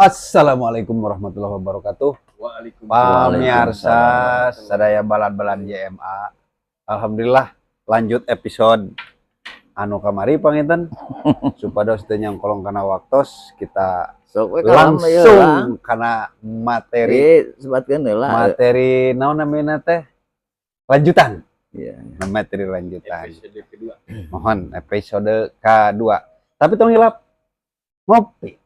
Assalamualaikum warahmatullahi wabarakatuh. Pamirsa sadaya balad-balad JMA. Alhamdulillah lanjut episode anu kamari panginten supados teu nyangkolong kana waktos kita langsung kana materi materi naon namina teh lanjutan. Iya, materi lanjutan. Episode kedua. Mohon episode kedua. Tapi tong hilap ngopi.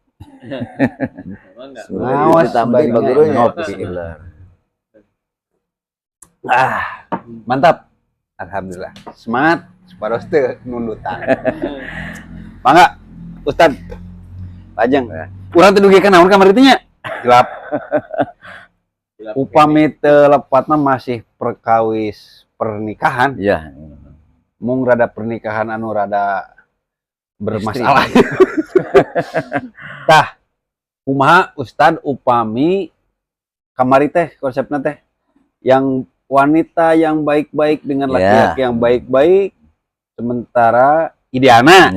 Mantap, alhamdulillah, semangat, separos teu nundutan. Mangga, Ustad, Lajeng, urang teu dugi ka naon kamari teh nya? Gelap. Upami teu lepatna masih perkawis pernikahan. Iya. Mung rada pernikahan anu rada bermasalah. Tah, kumaha Ustad upami kamari teh konsepna teh yang wanita yang baik-baik dengan laki-laki yang baik-baik, sementara ideana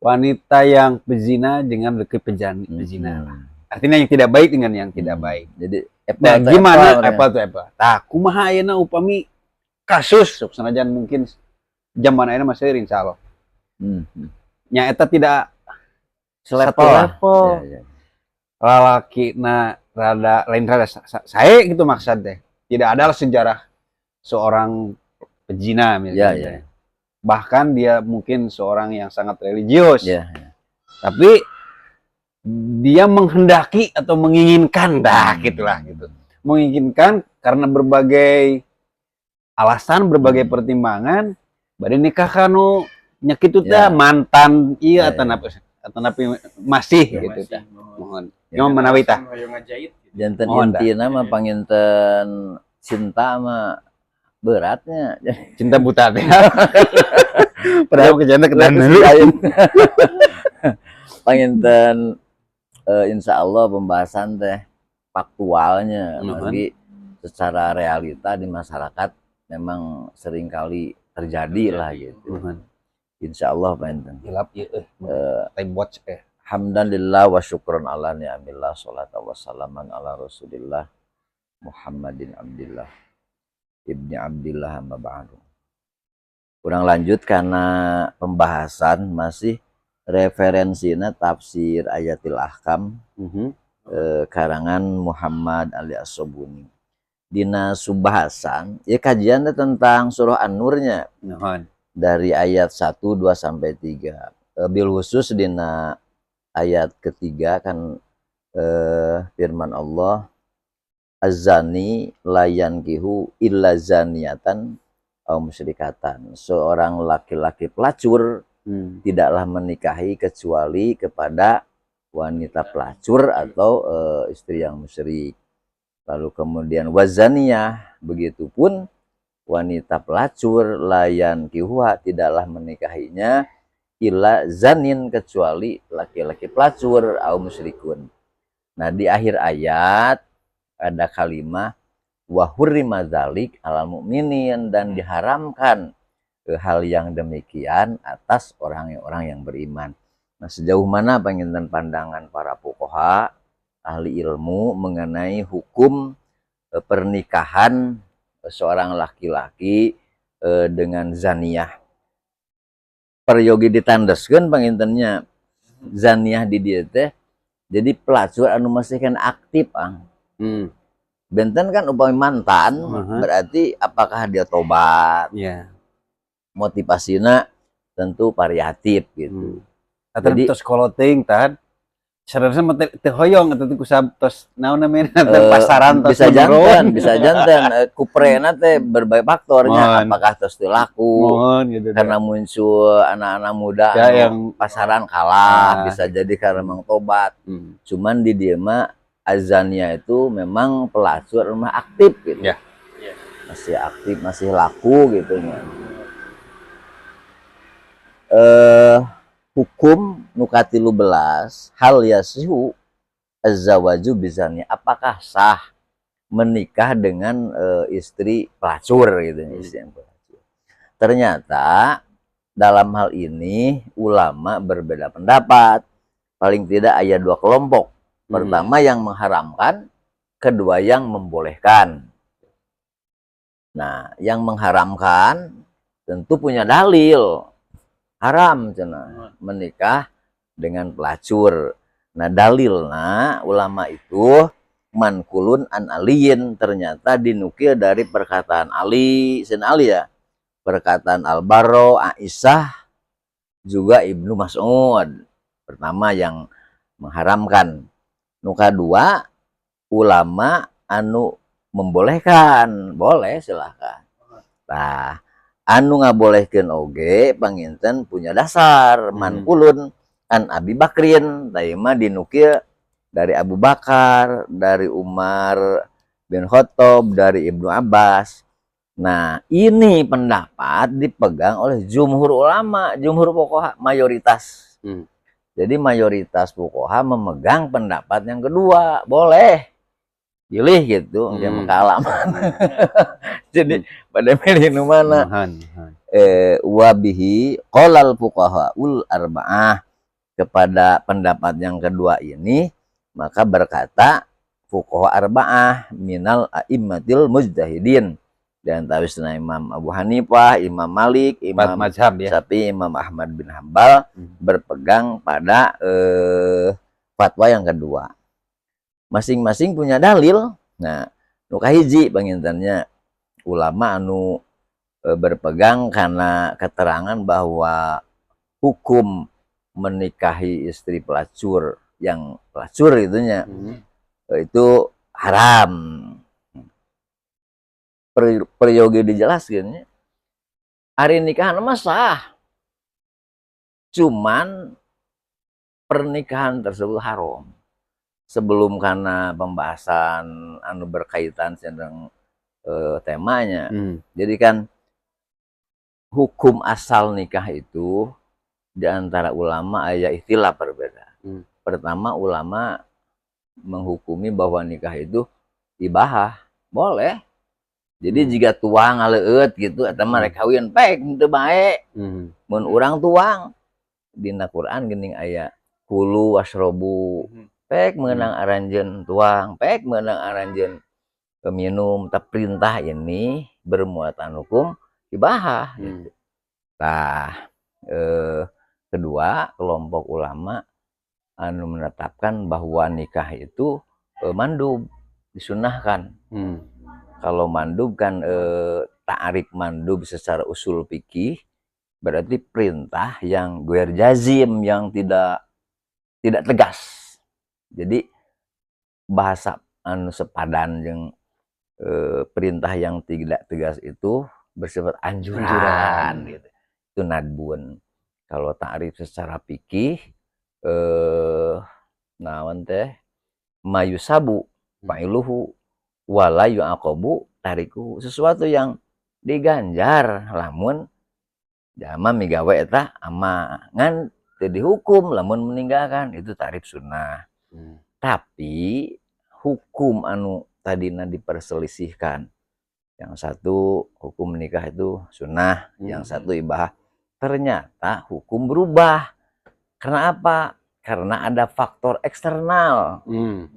wanita yang pezina dengan laki pezina. Artinya yang tidak baik dengan yang tidak baik. Jadi gimana apple to apple. Tah, kumaha ayeuna upami kasus sanajan mungkin zaman ayeuna masih insyaallah. Nya eta tidak selevel. Lalaki na rada lain rada saya gitu maksud teh. Tidak ada sejarah seorang pezina misalnya. Bahkan dia mungkin seorang yang sangat religius. Tapi dia menghendaki atau menginginkan gitulah gitu. Menginginkan karena berbagai alasan, berbagai pertimbangan bari nikah kanu nyakitu teh mantan iya atanapi masih gitu tah. Mohon. Nyaman menawi tah. Janten intina mah panginten cinta mah beratnya. Cinta buta teh. Padahal kejana kedan dulu. Panginten insya Allah pembahasan teh faktualnya, tapi secara realita di masyarakat memang seringkali terjadi lah gitu. Insya Allah panginten. Hilap ieu time watch Hamdanillah wa syukron ala ni'amillah salatu wassalaman ala rasulillah Muhammadin abdillah ibni abdillah amma ba'du. Kurang lanjut karena pembahasan masih referensinya tafsir ayatil ahkam karangan Muhammad Ali As-Sobuni. Dina subahasan ya kajian tentang surah An-Nurnya dari ayat 1, 2 sampai 3. Bil khusus dina ayat ketiga kan firman Allah az-zani layan kihu illa zaniatan au musyrikatan. Seorang laki-laki pelacur tidaklah menikahi kecuali kepada wanita pelacur atau istri yang musyrik. Lalu kemudian wazaniyah, begitupun wanita pelacur layan kihuha tidaklah menikahinya illa zanin kecuali laki-laki pelacur au musyrikun. Nah di akhir ayat ada kalimat wa hurrima dzalik alal mu'minin, dan diharamkan hal yang demikian atas orang-orang yang beriman. Nah sejauh mana panginten pandangan para fuqaha ahli ilmu mengenai hukum pernikahan seorang laki-laki dengan zaniyah? Peryogi ditandaskeun pangintennya zaniyah di dieu teh jadi pelacur anu masih kan aktif benten kan upami mantan berarti apakah dia tobat? Motivasina tentu variatif gitu. Jadi tos koloting tad sadarna teh hoyong atau kusab tos naon namanya pasaran tos bisa janten kuprena teh berbagai faktornya. Apakah tos teu laku gitu, karena muncul anak-anak muda yang pasaran kalah, bisa jadi karena memang tobat. Cuman di dieu mah azania itu memang pelacur rumah aktif gitu. Masih aktif, masih laku gitu nya. Hukum nukatilu belas hal yasihu az-zawaju bizani, apakah sah menikah dengan istri pelacur gitu, istri yang pelacur. Ternyata dalam hal ini ulama berbeda pendapat. Paling tidak ada dua kelompok Pertama yang mengharamkan, kedua yang membolehkan. Nah, yang mengharamkan tentu punya dalil. Haram cenah menikah dengan pelacur. Nah, dalilna ulama itu mankulun an aliyin, ternyata dinukil dari perkataan Ali, Sayyidina Ali ya. Perkataan Al-Barro, Aisyah, juga Ibnu Mas'ud. Pertama yang mengharamkan. Nuka dua, ulama anu membolehkan. Boleh, silahkan. Nah, anu ngabolehkeun oge panginten punya dasar. Mankulun an Abi Bakrin, tadi mah dinukil dari Abu Bakar, dari Umar bin Khattab, dari Ibnu Abbas. Nah, ini pendapat dipegang oleh jumhur ulama, jumhur fuqaha, mayoritas. Jadi mayoritas fuqaha memegang pendapat yang kedua, boleh pilih gitu, dia mengalaman. Jadi pada milih nu mana? Wabihi qolal fuqaha ul arba'ah, kepada pendapat yang kedua ini maka berkata fuqaha arba'ah minal a'immatil mujtahidin, dan tawisna Imam Abu Hanifah, Imam Malik, Imam Syafi'i, Imam Ahmad bin Hambal berpegang pada fatwa yang kedua. Masing-masing punya dalil. Nah, nu kahiji pangintennya ulama anu berpegang karena keterangan bahwa hukum menikahi istri pelacur, yang pelacur itunya itu haram. Peryogi dijelaskan, hari nikahan mah sah, cuman pernikahan tersebut haram. Sebelum karena pembahasan anu berkaitan dengan temanya, jadi kan hukum asal nikah itu di antara ulama aya istilah berbeda. Pertama, ulama menghukumi bahwa nikah itu ibahah, boleh. Jadi jika tuang aleueut gitu atau mereka kawin pek teu bae. Mun urang tuang dina Quran geuning aya kulu wasrobu, pek meunang aranjeun tuang, pek meunang aranjeun minum, tapi perintah ini bermuatan hukum ibahah gitu. Nah, kedua, kelompok ulama anu menetapkan bahwa nikah itu mandub, disunahkan. Kalau mandub kan ta'rif mandub secara usul fikih berarti perintah yang guer jazim, yang tidak tegas. Jadi bahasa anu sepadan yang perintah yang tidak tegas itu bersifat anjuran gitu. Itu nadbun. Kalau ta'rif secara fikih naon teh mayusabu fa'iluhu wala yu'aqabu tariku, sesuatu yang diganjar lamun jama migawe eta amangan teu dihukum lamun meninggalkan, itu tarif sunnah. Tapi hukum anu tadina diperselisihkan, yang satu hukum menikah itu sunnah, yang satu ibahah, ternyata hukum berubah. Karena apa? Karena ada faktor eksternal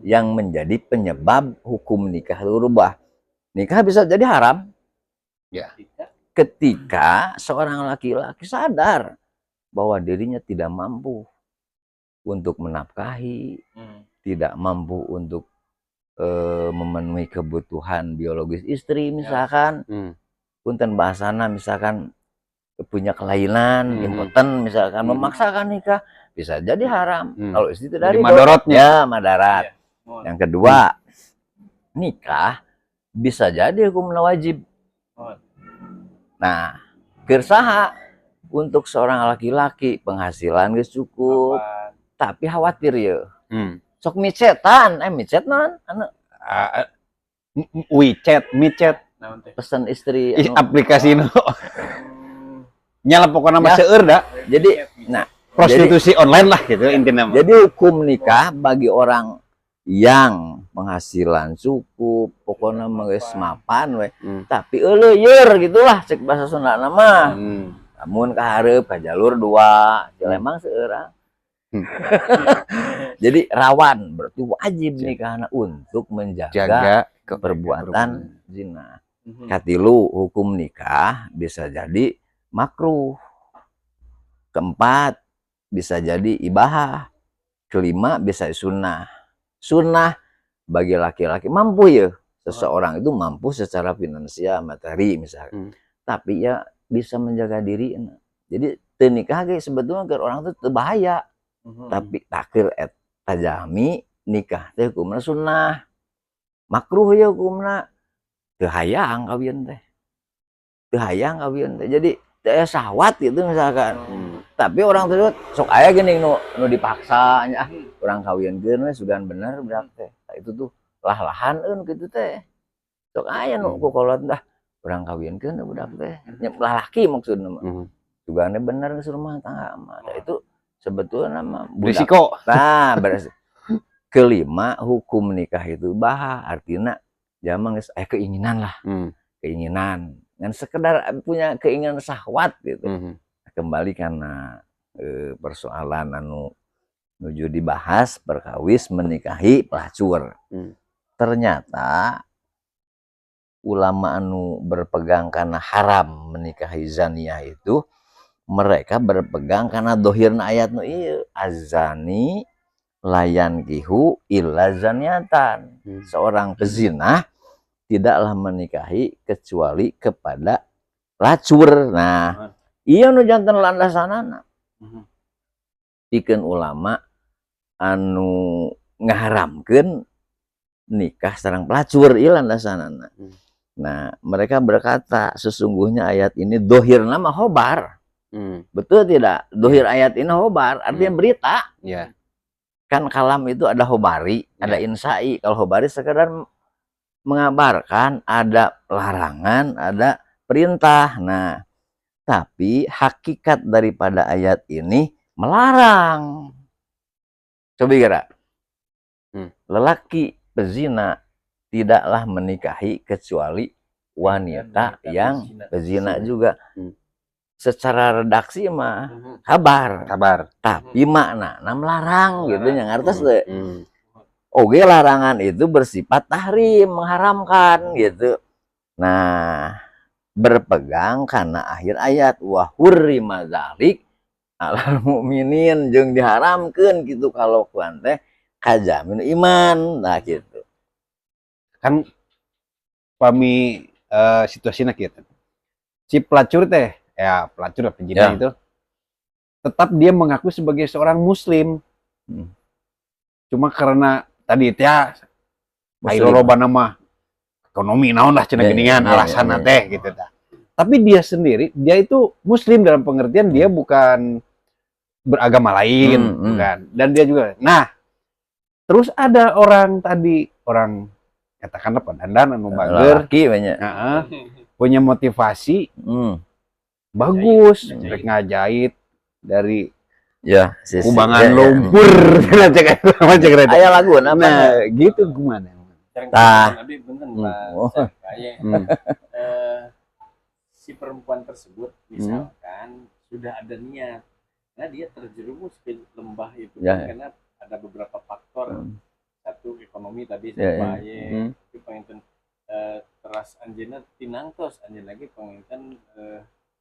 yang menjadi penyebab hukum nikah itu berubah. Nikah bisa jadi haram ketika seorang laki-laki sadar bahwa dirinya tidak mampu untuk menafkahi, tidak mampu untuk memenuhi kebutuhan biologis istri misalkan, punten bahasana misalkan punya kelainan, impoten misalkan, memaksakan nikah, bisa jadi haram. Kalau istri itu dari madorotnya, madarat. Yang kedua, nikah bisa jadi hukumna wajib. Nah, kersaha untuk seorang laki-laki penghasilan geus cukup, tapi khawatir ya. Sok micetan, micet non, WeChat, micet, pesan istri, aplikasi no. Nyala pokoknya mah seueur da. Jadi, nah, prostitusi online lah gitu intinya. Jadi hukum nikah bagi orang yang penghasilan cukup, pokoknya geus mapan we, tapi euleueur gitulah cek bahasa Sunda mah. Namun ka hareup ka jalur dua, jelema seueur. Jadi rawan, berarti wajib nikahna untuk menjaga perbuatan zina. Katilu, hukum nikah bisa jadi makruh. Keempat, bisa jadi ibahah. Kelima, bisa sunnah. Sunnah bagi laki-laki mampu ya. Seseorang itu mampu secara finansial, materi misalnya. Tapi ya bisa menjaga diri. Jadi nikah sebetulnya ke orang itu bahaya. Tapi takir tajami nikah teh hukumna sunnah. Makruh ya hukumna. Teu hayang kawin teh. Teu hayang kawin teh. Jadi teh sahwat gitu misalkan. Tapi orang tersebut sok aya gini nu dipaksa nya urang kawinkeun we sugan bener berak teh. Itu tuh lah-lahan gitu teh. Sok aya nu kukolot dah urang kawinkeun budak teh. Nya lalaki maksudna mah. Sugane bener geus rumah tangga mah. Itu sebetulnya nama berisiko. Nah, kelima hukum nikah itu bahah, artinya jangan keinginan lah, keinginan, dan sekedar punya keinginan syahwat gitu. Kembali karena persoalan anu nuju dibahas perkawis menikahi pelacur. Ternyata ulama anu berpegang karena haram menikahi zaniah itu mereka berpegang karena dohirna ayat nu ieu azani layan kihu illa zaniatan. Seorang pezina tidaklah menikahi kecuali kepada pelacur. Nah, iya nu janten landasanana. Pikeun ulama anu ngaharamkeun nikah sareng pelacur ieu landasanana. Nah, mereka berkata sesungguhnya ayat ini dohirna mah khobar. Betul tidak? Dohir ayat ini khobar, artinya berita. Kan kalam itu ada khobari, ada insai. Kalau khobari sekedar mengabarkan, ada larangan, ada perintah. Nah, tapi hakikat daripada ayat ini melarang. Coba kira, lelaki pezina tidaklah menikahi kecuali wanita yang pezina juga. Secara redaksi mah kabar, tapi makna melarang gitu yang artos deh. Oke, larangan itu bersifat tahrim, mengharamkan gitu. Nah, berpegang karena akhir ayat wa hurrima dzalik alal mukminin jeung diharamkeun gitu kalau kuan teh kajamin iman. Nah gitu. Kan pami situasinya gitu. Si pelacur teh ya pelacur pezina itu tetap dia mengaku sebagai seorang muslim. Cuma karena tadi ya ailoloba nama ekonomi naon lah cenah geuningan alasan teh gitu tah. Tapi dia sendiri dia itu muslim dalam pengertian dia bukan beragama lain bukan. Dan dia juga. Nah, terus ada orang tadi orang katakanlah pedandan anu bager punya motivasi bagus, mereka ngajait dari kubangan lumpur, ayah lagu, nah gitu gimana? Si perempuan tersebut misalkan sudah ada niat, nah dia terjerumus ke lembah itu karena ada beberapa faktor, satu ekonomi tadi tapi pengen teras anjena tinangtos anjena lagi pengen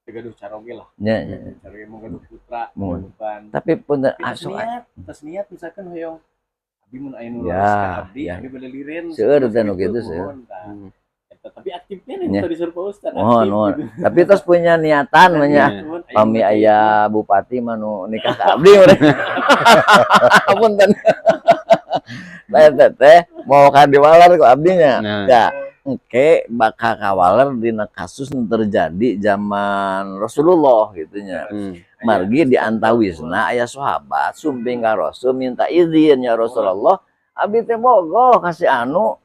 tegaduh caroge lah. Caroge menggaduh putra, bukan. Tapi pun tas niat misalkan hoyong abdi mun aya nu abdi bade liren. Seueur teh nu kitu seueur. Tapi aktifnya nih tadi disuruh Ustaz. Mohon. Tapi terus punya niatan nya pami aya bupati manu nikah ka abdi urang. Punten. Teh mau ka diwalar ku abdinya. Ya. Oke, bakal kawaler dina kasus yang terjadi zaman Rasulullah gitunya. Margi diantawisna aya sahabat sumping ka Rasul minta izin ya Rasulullah, abdi teh bogoh kasih anu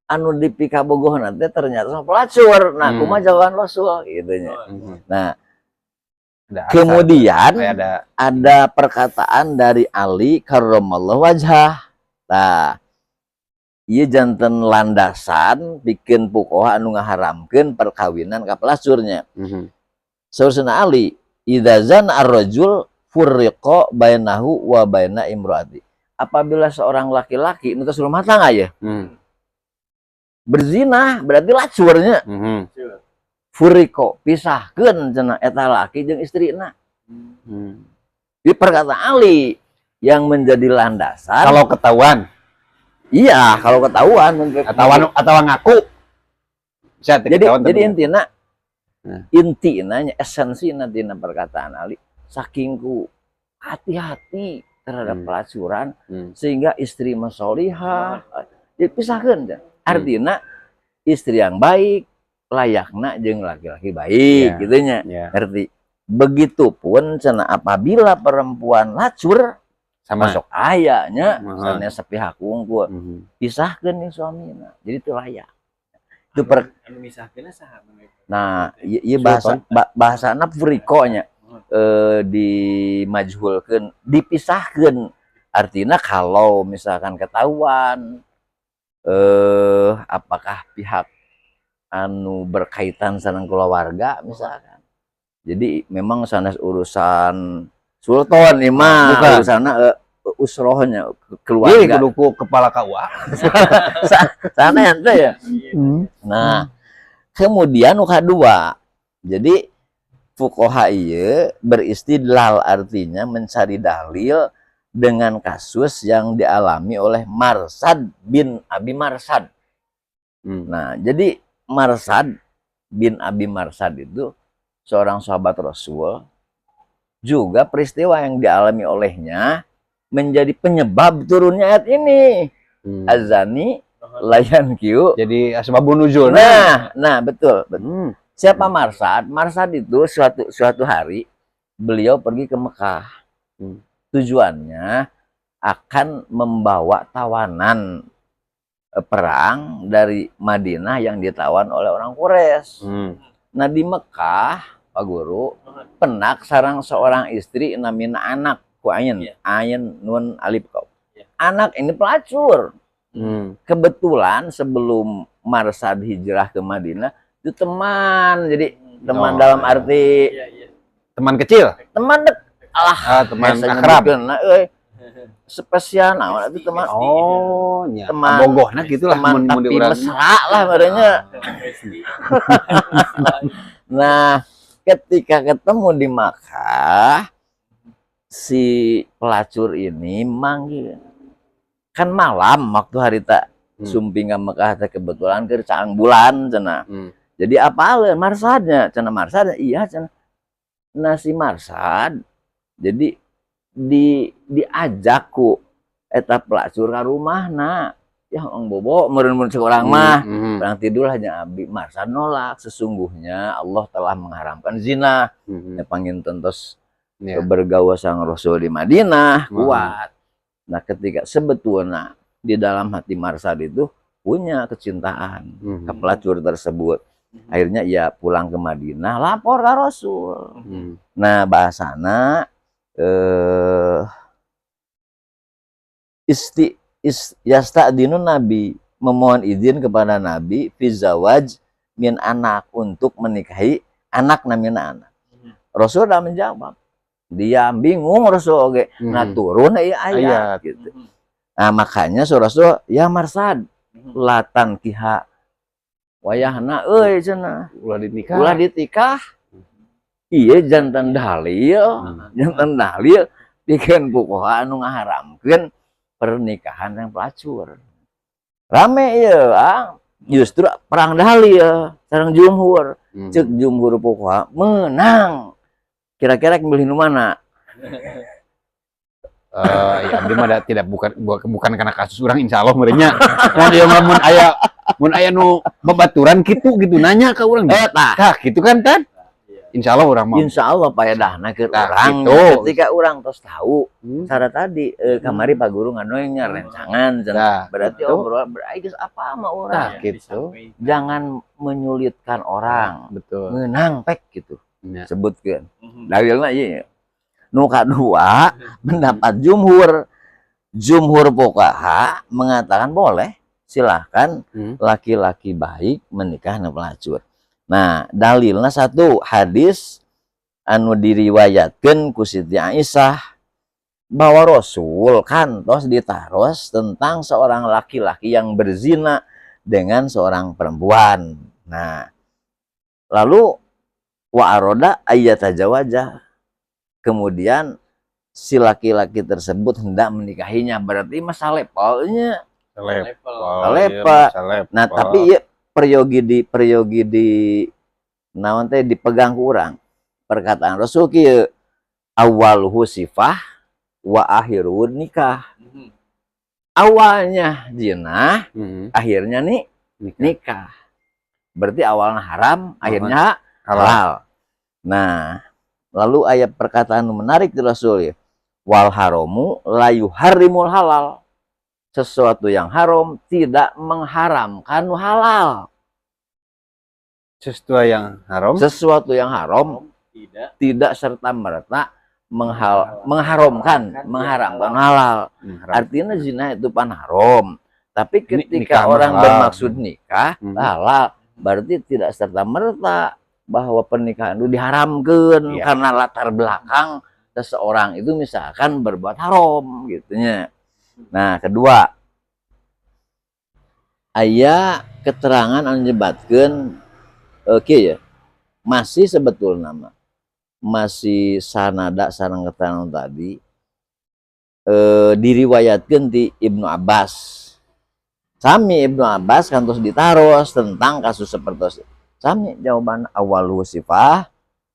anu dipika bogoh nanti ternyata sama pelacur. Nah, kumaha jawaban Rasul gitunya. Nah, kemudian ada perkataan dari Ali karramallahu wajhah. Nah, ieu janten landasan bikin pukoha anu ngaharamkeun perkawinan ka pelacurnya. Saurusna Ali, idza zan ar-rajul furriqa bainahu wa baina imroati. Apabila seorang laki-laki nu tos rumah tangga ya berzina, berarti lacurnya furriqa pisahkeun cenah eta laki jeung istrina. Di perkataan Ali yang menjadi landasan kalau ketahuan. Iya, kalau ketahuan atau ngaku. Jadi intinya esensinya dina perkataan Ali saking ku hati-hati terhadap pelacuran sehingga istri masolihah dipisahkeun. Artinya istri yang baik layakna jeung laki-laki baik gitunya. Ngerti? Begitupun cenah apabila perempuan lacur masuk ayahnya misalnya sepihak unggul pisahkeun nih suamina. Jadi itu layak. Itu misahkeunna saha? Nah, ieu bahasana furriqonya dimajhulkeun, dipisahkeun. Artinya kalau misalkan ketahuan apakah pihak anu berkaitan sareng keluarga misalkan. Jadi memang sanes urusan sultan imam urusanna usrohnya keluarga. Kudu ku kepala KUA. Sana ente ya. Nah, kemudian nu kadua. Jadi fuqaha ieu beristidlal artinya mencari dalil dengan kasus yang dialami oleh Marsad bin Abi Marsad. Nah, jadi Marsad bin Abi Marsad itu seorang sahabat Rasul, juga peristiwa yang dialami olehnya menjadi penyebab turunnya ayat ini. Azani layan kiu. Jadi asbabun nuzul. Nah, betul. Siapa Marsad? Marsad itu suatu hari beliau pergi ke Mekah. Tujuannya akan membawa tawanan perang dari Madinah yang ditawan oleh orang Quraisy. Nah, di Mekah, Pak Guru, penak sarang seorang istri namina anak ku ayin nun alif kau. Anak ini pelacur. Kebetulan sebelum Marsad hijrah ke Madinah itu teman, jadi teman dalam arti teman kecil, teman teman akrab. Spesial naon itu teman. Teman bogohna gitulah teman tapi mesra lah badannya. Nah, ketika ketemu di Makkah, si pelacur ini manggil. Kan malam waktu hari tak sumping ke Mekah teh kebetulan keur caang bulan cenah. Jadi apaleun Marsadnya? Cenah Marsad iya cenah. Nah, si Marsad jadi diajak ku eta pelacur ka rumahna. Ya ang bobo meureun seorang mah perang tidur hanya Abi Marsad nolak. Sesungguhnya Allah telah mengharamkan zina. Pangin tentos bergaul sang Rasul di Madinah kuat. Nah, ketika sebetulnya di dalam hati Marsad itu punya kecintaan ke pelacur tersebut. Akhirnya ia pulang ke Madinah, lapor ke Rasul. Nah, bahasana yasta'dinun Nabi, memohon izin kepada Nabi fi zawaj min anak, untuk menikahi anak namina anak. Rasul dah menjawab. Dia bingung Rasul oke. Nah, turun ayat gitu. Nah, makanya Rasul ya Marsad latan kiha wayahna euy cenah ulah ditikah. Iya jantan dalil pikeun fuqaha anu ngaharamkeun pernikahan yang pelacur. Rame ya, justru perang dalil sareng jumhur. Cek jumhur fuqaha menang. Kira-kira milih nu mana? Ya abdi mah tidak bukan karena kasus orang insyaallah merenya. Nah, dia mun aya nu babaturan gitu nanya ke urang. Tah gitu kan tan? Insyaallah urang mah. Insyaallah paedahna keur urang gitu. Ketika urang tos tahu cara tadi kamari Pak Guru nganoynya rencangan berarti obrolan geus apa mah urang gitu. Jangan menyulitkan orang. Betul. Menang pek gitu. Sebutkeun. Dalilna ieu. Nu kadua pendapat jumhur fuqaha mengatakan boleh, silahkan laki-laki baik menikah dengan pelacur. Nah, dalilnya satu hadis anu diriwayatkeun ku Siti Aisyah bahwa Rasul kantos ditaros tentang seorang laki-laki yang berzina dengan seorang perempuan. Nah, lalu wa aroda ayyatajawaja. Kemudian si laki-laki tersebut hendak menikahinya, berarti masa levelnya level. Nah, tapi ya peryogi di naon teh dipegang kurang. Perkataan Rasul kieu awaluhu sifah wa akhirun nikah. Awalnya zina, akhirnya nikah. Berarti awalnya haram, akhirnya halal. Nah, lalu ayat perkataan menarik di Rasul ya. Wal haramu la yuharrimul halal. Sesuatu yang haram tidak mengharamkan halal. Sesuatu yang haram tidak serta merta mengharamkan halal. Artinya zina itu pan haram, tapi ketika orang bermaksud nikah halal, berarti tidak serta merta bahwa pernikahan itu diharamkan karena latar belakang seseorang itu misalkan berbuat haram gitunya. Nah, kedua, aya keterangan anu nyebatkeun ya masih sebetulnya masih sanada sareng keterangan tadi diriwayatkeun ti Ibnu Abbas. Sami Ibnu Abbas kantos ditaros tentang kasus seperti sami jawaban awalu sifah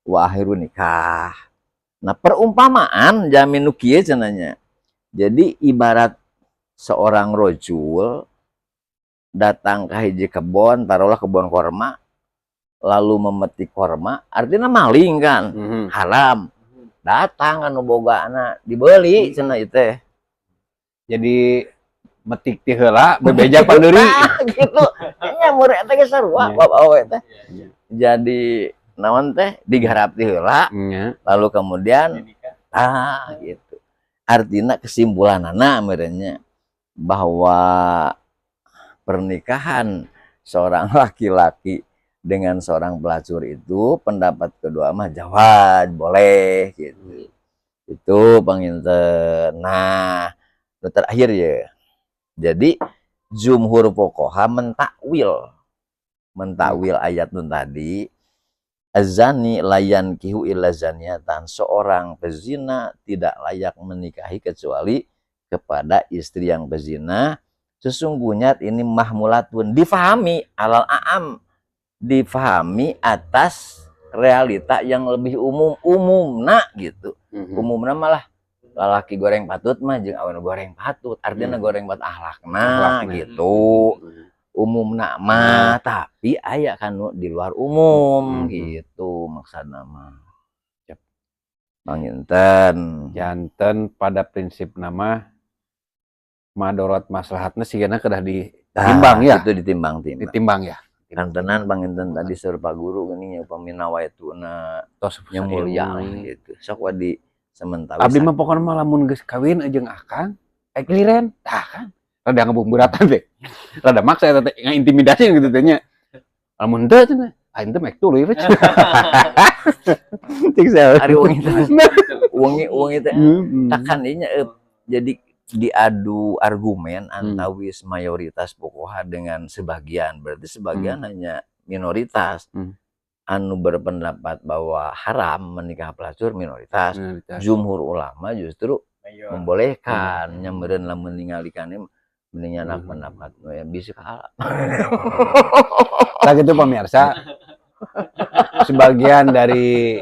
wa akhiru nikah. Nah, perumpamaan jamin kieu cenanya. Jadi ibarat seorang rojul datang ke hiji kebon, taruhlah kebon korma, lalu memetik korma, artinya maling kan, haram. Datang anu bogana dibeli cenah ieu teh. Jadi metik ti heula bebeja pandeuri gitu. Nya murid teh geus sarua awe teh. Jadi naon teh digarap ti heula. Lalu kemudian gitu. Artinya kesimpulanana merenya bahwa pernikahan seorang laki-laki dengan seorang pelacur itu pendapat kedua mah jawaz boleh gitu. Itu panginten. Nah, terakhir ya. Jadi jumhur fuqaha mentakwil ayat itu tadi azani layan kihu illa zaniatan, seorang pezina tidak layak menikahi kecuali kepada istri yang pezina. Sesungguhnya ini mahmulatun difahami alal a'am, difahami atas realita yang lebih umum gitu. Umumna malah lalaki goreng patut mah jeung aweuna goreng patut, artinya goreng buat akhlakna gitu. Umumna mah tapi aya kan di luar umum gitu maksudna mah. Panginten janten pada prinsip nama madorot maslahatna sigana kedah ditimbang ya. Itu ditimbang ya. Kantenan panginten tadi sur Pak Guru geuning upami nawaituna tos mulia gitu. Sok wadi sementara. Abdi mah pokona mah lamun geus kawin jeung akang, kliren, tah kan. Rada ngebumburatan teh. Rada maksa eta teh ngaintimidasi gitu teh nya. Lamun teu cenah, aing teh mek tuluy we. Cik saya. Ari wangi teh. Takan ieu jadi diadu argumen antawis mayoritas fuqaha dengan sebagian. Berarti sebagian hanya minoritas. Anu berpendapat bahwa haram menikah pelacur minoritas. Jumhur ulama justru membolehkan nyameureun lamun ningalikeun mending anak pendapat bisa kalah. Nah gitu pemirsa, sebagian dari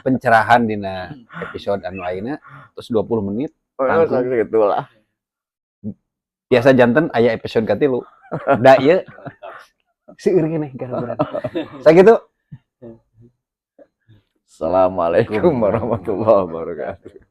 pencerahan dina episode anu ayeuna terus 20 menit. Gitulah. Biasa janten aya episode katilu. Da ieu seueur keneh gara-gara. Sakitu. Assalamualaikum warahmatullahi wabarakatuh.